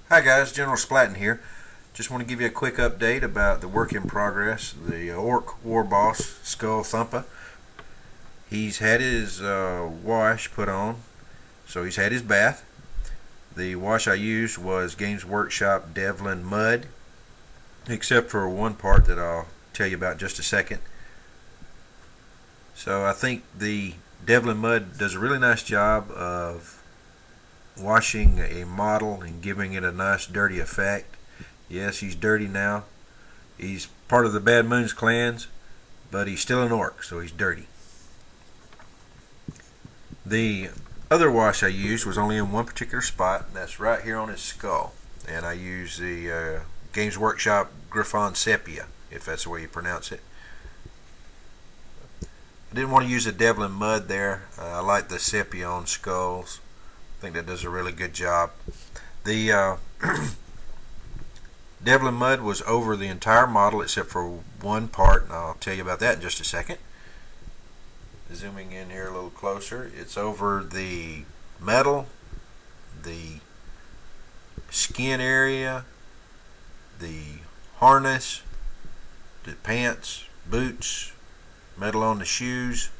Hi guys, General Splatton here. Just want to give you a quick update about the work in progress, the Orc Warboss Skull Thumpa. He's had his wash put on, so he's had his bath. The wash I used was Games Workshop Devlin Mud, except for one part that I'll tell you about in just a second. So I think the Devlin Mud does a really nice job of washing a model and giving it a nice dirty effect. Yes, he's dirty now. He's part of the Bad Moons clans, but he's still an orc, so he's dirty. The other wash I used was only in one particular spot, and that's right here on his skull. And I used the Games Workshop Griffon Sepia, if that's the way you pronounce it. I didn't want to use the Devlin Mud there. I like the Sepia on skulls. I think that does a really good job. The Devlin Mud was over the entire model except for one part, and I'll tell you about that in just a second. Zooming in here a little closer, it's over the metal, the skin area, the harness, the pants, boots, metal on the shoes,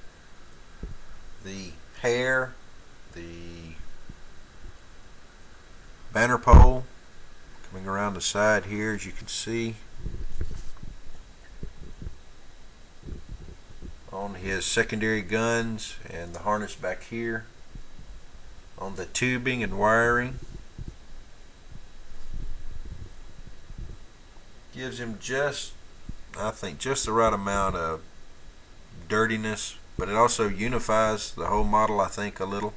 the hair, the banner pole coming around the side here, as you can see, on his secondary guns, and the harness back here, on the tubing and wiring. Gives him just, I think, just the right amount of dirtiness, but it also unifies the whole model, I think, a little.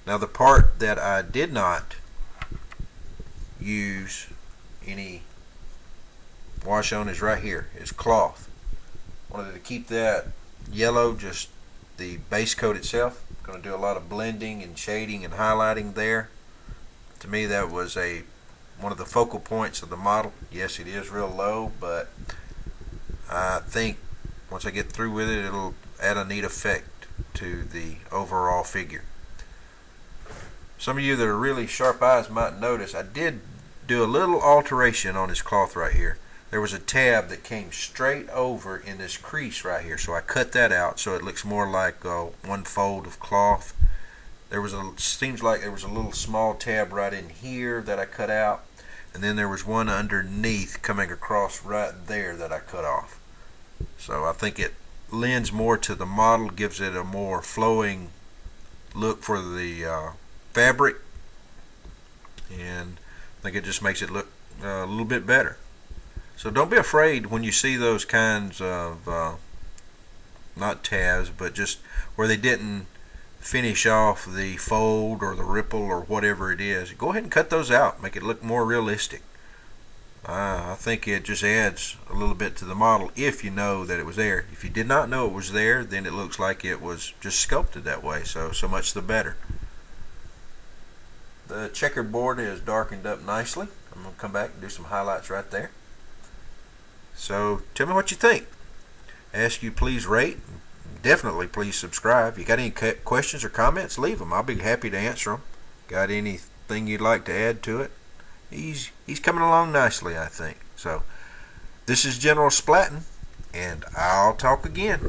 Now the part that I did not use any wash on is right here, is cloth. Wanted to keep that yellow, just the base coat itself. Going to do a lot of blending and shading and highlighting there. To me, that was one of the focal points of the model. Yes, it is real low, but I think once I get through with it, it'll add a neat effect to the overall figure. Some of you that are really sharp eyes might notice I did do a little alteration on this cloth right here. There was a tab that came straight over in this crease right here, so I cut that out so it looks more like one fold of cloth. Seems like there was a little small tab right in here that I cut out, and then there was one underneath coming across right there that I cut off. So I think it lends more to the model, gives it a more flowing look for the fabric, and I think it just makes it look a little bit better. So don't be afraid when you see those kinds of not tabs, but just where they didn't finish off the fold or the ripple or whatever it is. Go ahead and cut those out, make it look more realistic. I think it just adds a little bit to the model if you know that it was there. If you did not know it was there, then it looks like it was just sculpted that way, so much the better. The checkerboard is darkened up nicely. I'm going to come back and do some highlights right there. So tell me what you think. Ask you please rate. Definitely please subscribe. If you got any questions or comments, leave them. I'll be happy to answer them. Got anything you'd like to add to it? He's coming along nicely, I think. So this is General Splatton, and I'll talk again.